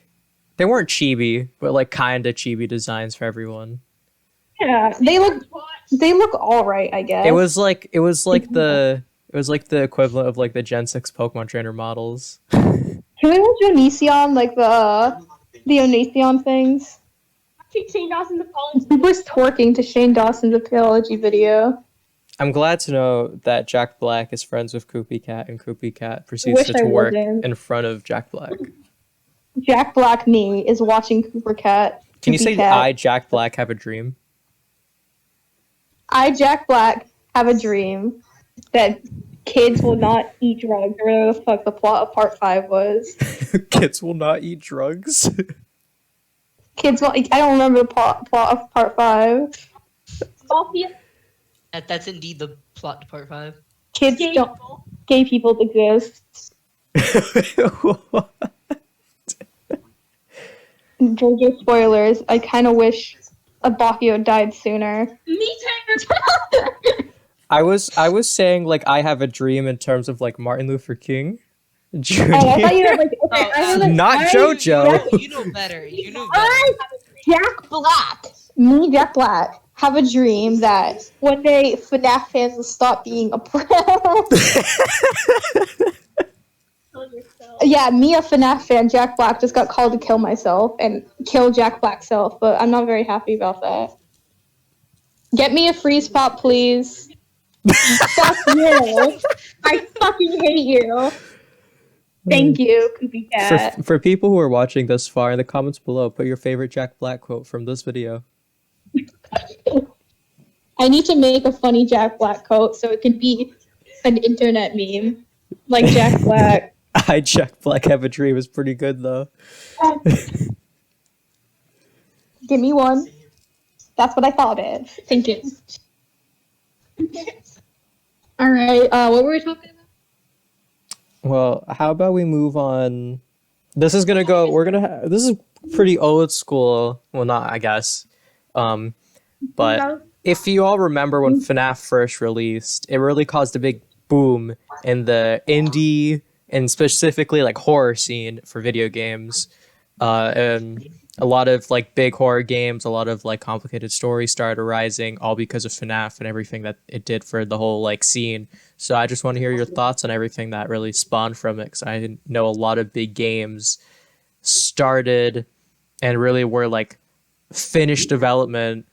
They weren't chibi, but like kind of chibi designs for everyone. Yeah, they look all right, I guess. It was like the equivalent of like the Gen 6 Pokemon trainer models. Can we watch Onision, like the Onision things? Shane Dawson's apology. He was twerking to Shane Dawson's apology video. I'm glad to know that Jack Black is friends with Koopy Cat, and Koopy Cat proceeds to twerk in front of Jack Black. Jack Black me is watching Cooper Cat. Can you say Cat. I, Jack Black, have a dream? I, Jack Black, have a dream that kids will not eat drugs, or whatever the fuck the plot of part 5 was. Kids will not eat drugs? Kids will... I don't remember the plot of part 5. That's indeed the plot to part 5. Kids don't... Gay people exist. JoJo spoilers. I kind of wish Abakio died sooner. Me too. I was saying like I have a dream in terms of like Martin Luther King Jr. Oh, I thought you were like, okay, Not JoJo. You know better. You know better. Jack Black. Me, Jack Black, have a dream that one day FNAF fans will stop being oppressed. Yeah, me, a FNAF fan, Jack Black, just got called to kill myself and kill Jack Black's self, but I'm not very happy about that. Get me a freeze pop, please. Fuck you. I fucking hate you. Thank you, Koopy Cat. For people who are watching this far, in the comments below, put your favorite Jack Black quote from this video. I need to make a funny Jack Black quote so it can be an internet meme. Like Jack Black. I, Jack Black, have a dream is pretty good though. Give me one. That's what I thought of. Thank you. All right. What were we talking about? Well, how about we move on? This is gonna go. This is pretty old school. Well, not I guess. But if you all remember when FNAF first released, it really caused a big boom in the indie and specifically like horror scene for video games. And a lot of like big horror games, a lot of like complicated stories started arising, all because of FNAF and everything that it did for the whole like scene. So I just want to hear your thoughts on everything that really spawned from it, because I know a lot of big games started and really were like finished development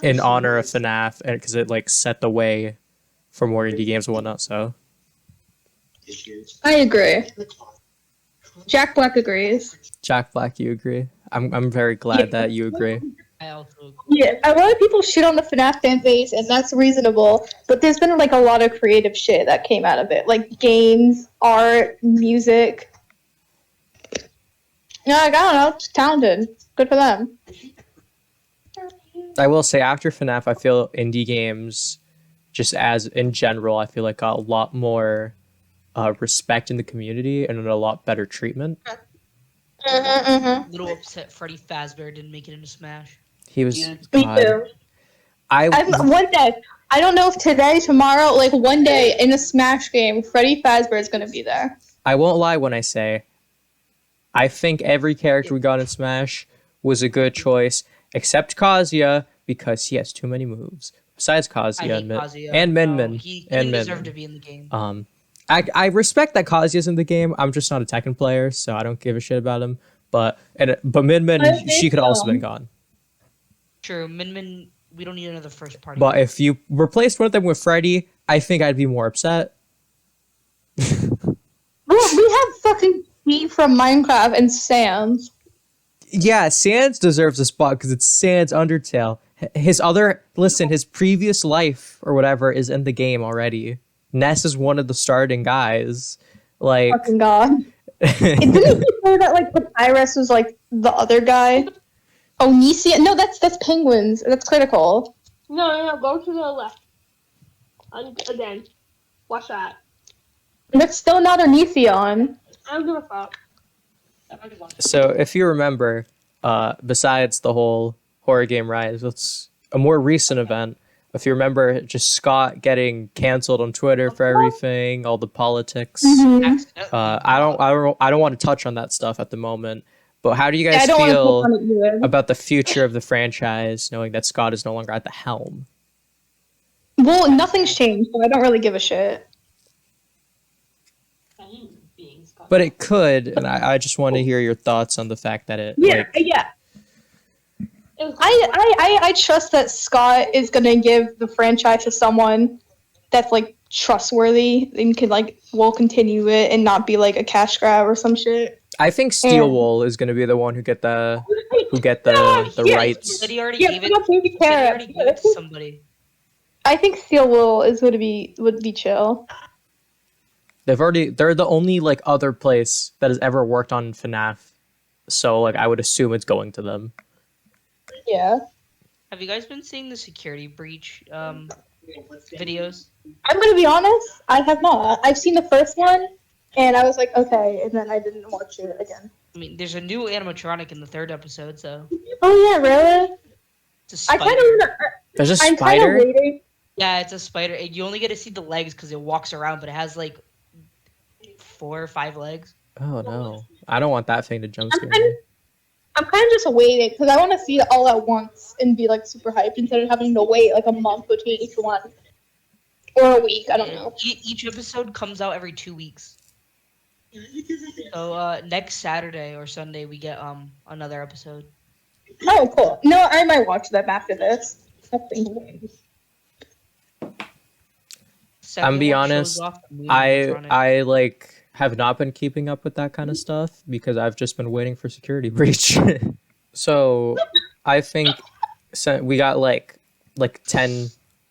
in honor of FNAF, and because it like set the way for more indie games and whatnot. So I agree. Jack Black agrees. Jack Black, you agree? I'm very glad that you agree. I also agree. Yeah, a lot of people shit on the FNAF fan base, and that's reasonable. But there's been like a lot of creative shit that came out of it, like games, art, music. Yeah, like, I don't know, it's talented. Good for them. I will say after FNAF, I feel indie games, just as in general, I feel like got a lot more respect in the community and a lot better treatment. A little upset Freddy Fazbear didn't make it into Smash. He was. Me God. too. One day, I don't know if today, tomorrow, like one day in a Smash game, Freddy Fazbear is gonna be there. I won't lie when I say, I think every character we got in Smash was a good choice, except Kazuya because he has too many moves. Besides I Kazuya hate and Kazuya. and No, Min. he and didn't deserve Min. to be in the game. I respect that Kazuya's in the game. I'm just not a Tekken player, so I don't give a shit about him. But Min, she could also been gone. True, Min, we don't need another first party. But if you replaced one of them with Freddy, I think I'd be more upset. Well, we have fucking Pete from Minecraft and Sans. Yeah, Sans deserves a spot because it's Sans Undertale. His previous life or whatever is in the game already. Ness is one of the starting guys. Like, Fucking god. Didn't you say that like Papyrus was like the other guy? Onision? No, that's Penguins. That's Critical. No, go to the left. Again. Watch that. That's still not Onision. I don't give a fuck. so if you remember, besides the whole horror game Rise, it's a more recent event. If you remember, just Scott getting canceled on Twitter for everything, all the politics. Accidentally. I don't want to touch on that stuff at the moment. But how do you guys I don't want to feel click on it either. about the future of the franchise, knowing that Scott is no longer at the helm? Well, nothing's changed, so I don't really give a shit. But it could, and I just want to hear your thoughts on the fact that it. Yeah. I trust that Scott is gonna give the franchise to someone that's like trustworthy and will continue it and not be like a cash grab or some shit. I think Steelwool is going to be the one who get the rights. But he already Yeah, gave it. but Baby He Carrot. already gave it to somebody. I think Steelwool is would be chill. They're the only like other place that has ever worked on FNAF, so like I would assume it's going to them. Yeah. Have you guys been seeing the security breach videos? I'm gonna be honest, I have not. I've seen the first one, and I was like, okay, and then I didn't watch it again. I mean, there's a new animatronic in the third episode, so Oh yeah, really? it's a I spider. kind of wanna. There's a I'm kind of spider. waiting. Yeah, it's a spider. You only get to see the legs because it walks around, but it has like 4 or 5 legs. Oh no, I don't want that thing to jump scare I'm me. I'm kind of just waiting because I want to see it all at once and be like super hyped instead of having to wait like a month between each one or a week. I don't know. Each episode comes out every 2 weeks. So next Saturday or Sunday we get another episode. Oh, cool. No, I might watch them after this. I'm be Everyone shows honest, off the new I animatronic. like have not been keeping up with that kind of stuff because I've just been waiting for security breach. So I think we got like 10,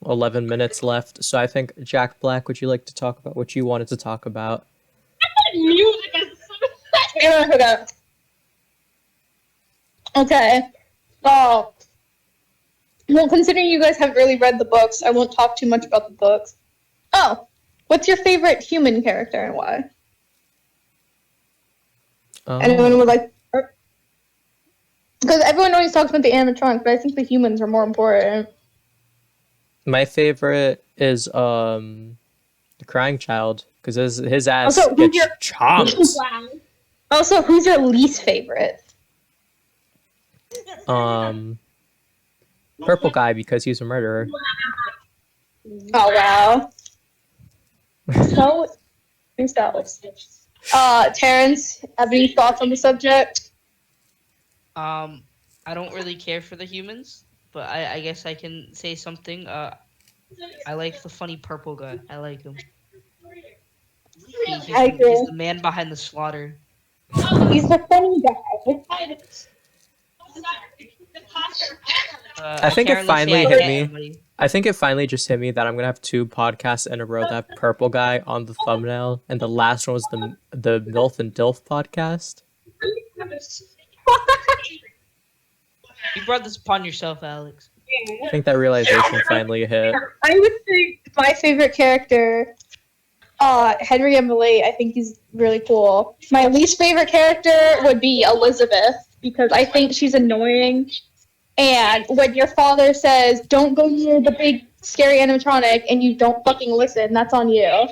11 minutes left. So I think Jack Black, would you like to talk about what you wanted to talk about? Music is Okay. Oh. Well, considering you guys haven't really read the books, I won't talk too much about the books. Oh. What's your favorite human character and why? Anyone would like... Because everyone always talks about the animatronics, but I think the humans are more important. My favorite is the crying child because his ass Also, who's gets your- chomped. wow. Also, who's your least favorite? Purple guy because he's a murderer. Oh, wow. So, yourself. Terrence, have any thoughts on the subject? I don't really care for the humans, but I guess I can say something. I like the funny purple guy. I like him. I agree. He's the man behind the slaughter. He's the funny guy. I think it Karen, let's say finally I hit get me. somebody. I think it finally just hit me that I'm gonna have 2 podcasts in a row that have purple guy on the thumbnail, and the last one was the MILF and DILF podcast. You brought this upon yourself, Alex. I think that realization finally hit. I would say my favorite character, Henry Emily. I think he's really cool. My least favorite character would be Elizabeth because I think she's annoying. And when your father says, "Don't go near the big scary animatronic," and you don't fucking listen, that's on you.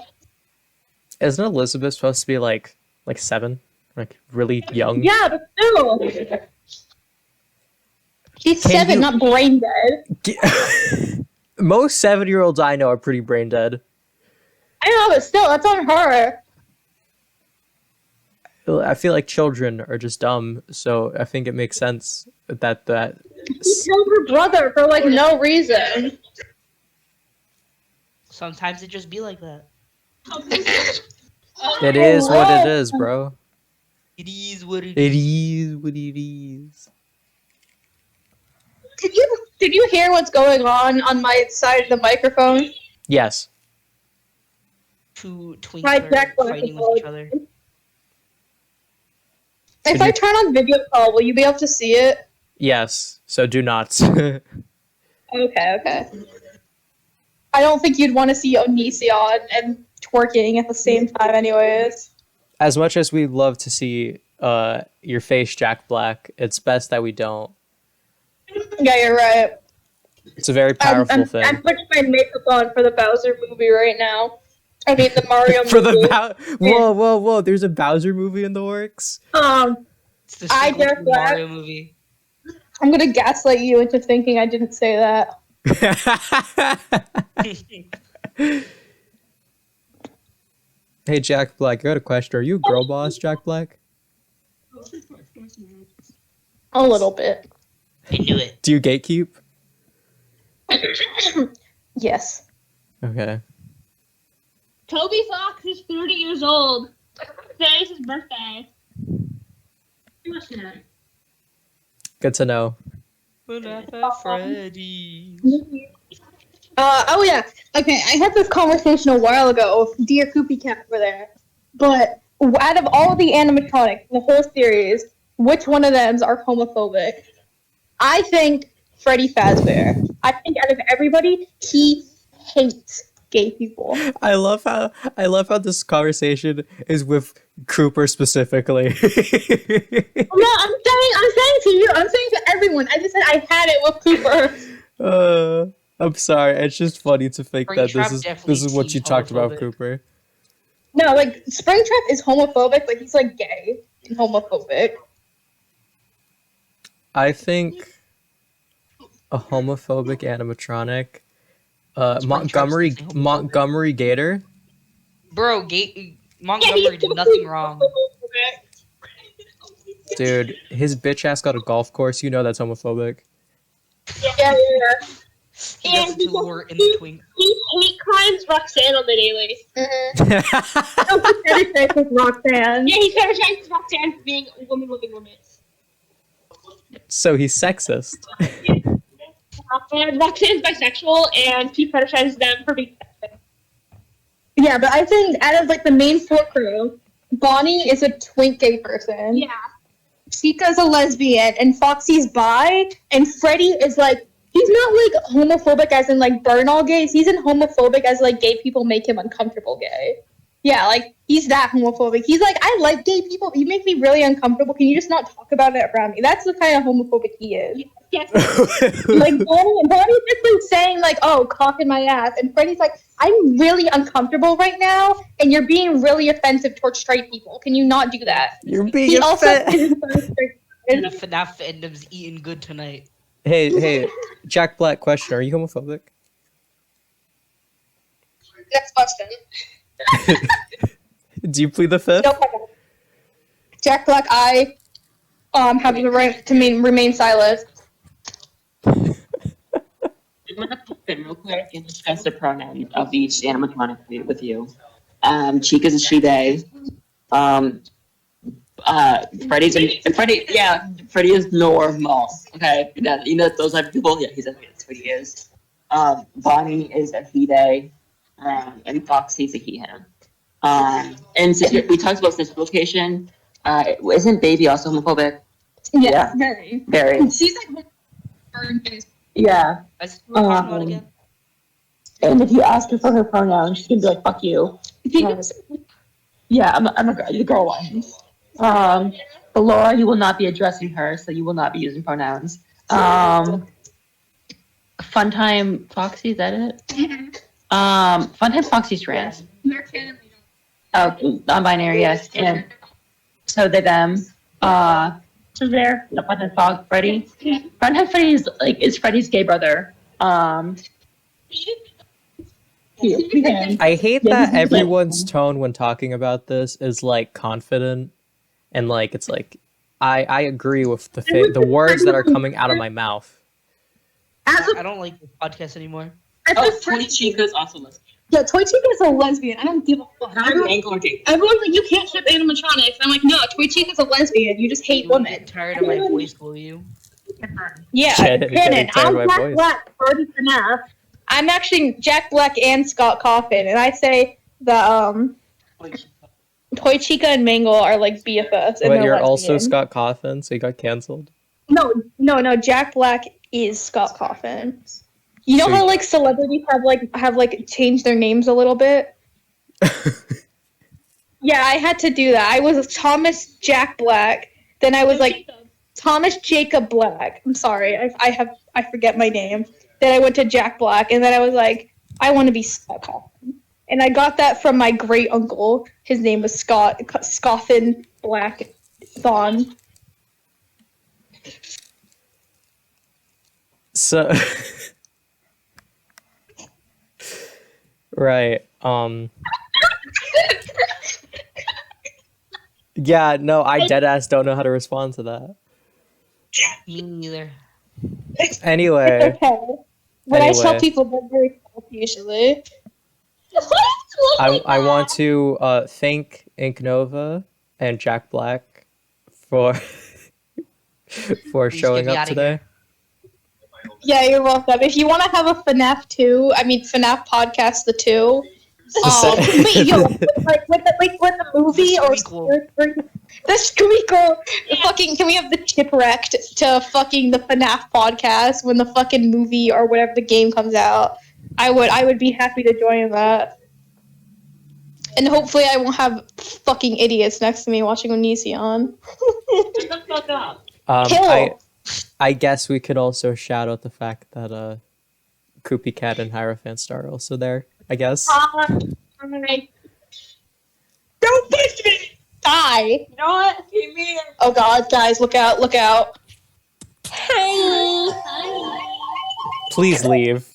Isn't Elizabeth supposed to be like 7, like really young? Yeah, but still, she's Can 7, you- not brain dead. Most 7-year-olds I know are pretty brain dead. I know, but still, that's on her. I feel like children are just dumb, so I think it makes sense that She killed her brother for like no reason. Sometimes it just be like that. it is what it is, bro. It is what it It is. is what it is. Did you hear what's going on my side of the microphone? Yes. Two twinks Hi, are Jack Black fighting is with each all- other. If Did I you- turn on video call, will you be able to see it? Yes. So do not. Okay. I don't think you'd want to see Onision and twerking at the same time anyways. As much as we love to see your face, Jack Black, it's best that we don't. Yeah, you're right. It's a very powerful thing. I'm putting my makeup on for the Bowser movie right now. I mean, the Mario For movie. whoa! There's a Bowser movie in the works. It's the I sequel to Jack the Black. Mario movie. I'm gonna gaslight you into thinking I didn't say that. Hey, Jack Black, I got a question. Are you a girl boss, Jack Black? A little bit. I knew it. Do you gatekeep? Yes. Okay. Toby Fox is 30 years old. Today's his birthday. Good to know. Fnaf at Freddy. Oh yeah. Okay, I had this conversation a while ago with Dear Koopy Cat over there. But out of all the animatronics in the whole series, which one of them are homophobic? I think Freddy Fazbear. I think out of everybody, he hates gay people. I love how this conversation is with Cooper specifically. No, I'm saying to you. I'm saying to everyone. I just said I had it with Cooper. I'm sorry. It's just funny to think that Springtrap this definitely is what you seems talked about, homophobic. Cooper. No, like Springtrap is homophobic. Like he's like gay and homophobic. I think a homophobic animatronic, Montgomery homophobic. Montgomery Gator. Bro, Montgomery did nothing wrong. Dude, his bitch ass got a golf course. You know that's homophobic. Yeah. He does And it to lure in the twink. He hate crimes Roxanne on the daily. Roxanne. Yeah, he criticizes Roxanne for being a woman loving woman. So he's sexist. And Roxanne's bisexual, and he criticizes them for being sexist. Yeah, but I think out of like the main four crew, Bonnie is a twink gay person. Yeah. Chica's a lesbian, and Foxy's bi, and Freddy is like he's not like homophobic as in like burn all gays. He's in homophobic as like gay people make him uncomfortable gay. Yeah, like he's that homophobic. He's like, I like gay people, but you make me really uncomfortable. Can you just not talk about it around me? That's the kind of homophobic he is. Yes. Like Bonnie's just like saying like, oh, cock in my ass, and Freddy's like, I'm really uncomfortable right now, and you're being really offensive towards straight people. Can you not do that? You're being He also offended. And the FNAF fandom's eating good tonight. Hey, Jack Black, question: are you homophobic? Next question. Do you plead the fifth? No problem. Jack Black, I have the right to remain silent. in real quick and discuss the pronouns of each animatronic with you. Chica's a she, they. Freddy is normal. Okay, you know those type of people. Yeah, that's what he is. Bonnie is a he, they, and Foxy's a he, him. And so we talked about this location. Isn't Baby also homophobic? Yeah. Very. She's like bird. Yeah. That's what we're talking about again. And if you ask her for her pronouns, she's gonna be like, "Fuck you." Yeah, I'm a girl. The girl one. But Laura, you will not be addressing her, so you will not be using pronouns. Funtime Foxy, is that it? Funtime Foxy's trans. Oh, non-binary, yes. And so they them. So there, Funtime Fox, Freddy. Funtime Freddy is Freddy's gay brother. I hate that everyone's tone when talking about this is like confident, and like it's like I agree with the words that are coming out of my mouth. I don't like this podcast anymore. Toy Chica's also lesbian. Yeah, Toy Chica's a lesbian. I don't give a fuck. Everyone's like, you can't ship animatronics. I'm like, no, Toy Chica's a lesbian. You just hate You won't women. get tired of my voice, will you? Yeah, Getting Shannon, tired of I'm my Jack voice. Black, Birdie Fnaf. I'm actually Jack Black and Scott Coffin, and I say the Toy Chica and Mangle are like BFFs. And But they're you're also lesbian. Scott Coffin, so you got canceled. No. Jack Black is Scott Coffin. You know So how like celebrities have changed their names a little bit? Yeah, I had to do that. I was Thomas Jack Black. Then I was like Thomas Jacob Black. I'm sorry. I forget my name. Then I went to Jack Black, and then I was like, I want to be Scott Coffin. And I got that from my great uncle. His name was Scott Scoffin Black Thon. So right. Yeah, no, I deadass don't know how to respond to that. Me neither. Anyway, Okay. When I tell Anyway. people, they're very salty usually. I want to thank Ink Nova and Jack Black for for Please showing get me up outta today. here. Yeah, you're welcome. If you want to have a FNAF podcast, the 2. Wait, yo, with the movie The or squeakle. the squeakle? Fucking, can we have the shipwrecked to fucking the FNAF podcast when the fucking movie or whatever the game comes out? I would be happy to join that. And hopefully I won't have fucking idiots next to me watching Onision. Shut the fuck up. Kill. I guess we could also shout out the fact that Koopy Cat and Hierophant Star are also there, I guess. Don't push me! Die. You know what? Give me Oh god, guys, look out, look out. Please leave.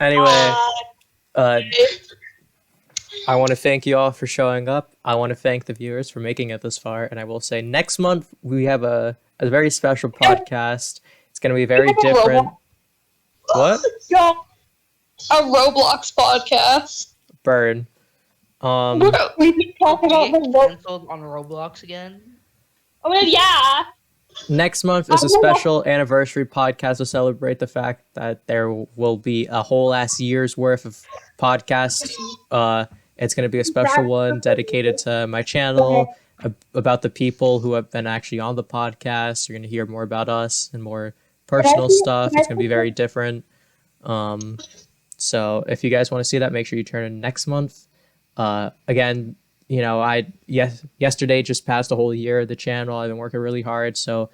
Anyway, I want to thank you all for showing up. I want to thank the viewers for making it this far. And I will say next month we have a very special podcast. It's going to be very different. What? Yo, a Roblox podcast. Burn. We can talk about the Roblox. Canceled on Roblox again. Oh, well, yeah. Next month is a special anniversary podcast to celebrate the fact that there will be a whole ass year's worth of podcasts. It's going to be a special one dedicated to my channel, about the people who have been actually on the podcast. You're going to hear more about us and more personal stuff. It's going to be very different. So if you guys want to see that, make sure you turn in next month. Again, you know, yesterday just passed a whole year of the channel. I've been working really hard. So,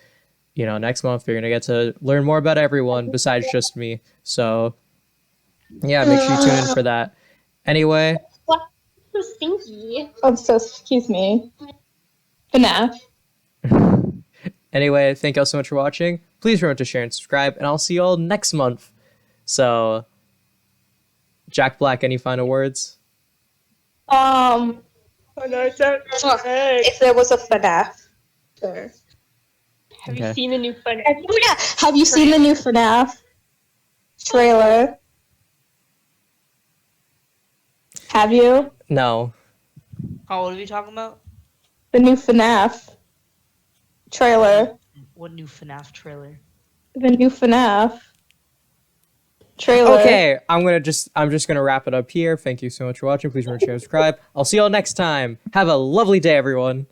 you know, next month you're going to get to learn more about everyone besides just me. So, yeah, make sure you tune in for that. Anyway. So stinky. Oh, so excuse me. FNAF. Anyway, thank you all so much for watching. Please remember to share and subscribe, and I'll see you all next month. So, Jack Black, any final words? If there was a FNAF. Sure. Have Okay. you seen the new FNAF? Oh yeah, have you seen the new FNAF trailer? Have you? No. Oh, what are we talking about? The new FNAF trailer. What new FNAF trailer? The new FNAF trailer. Okay, I'm just gonna wrap it up here. Thank you so much for watching. Please remember to subscribe. I'll see y'all next time. Have a lovely day, everyone.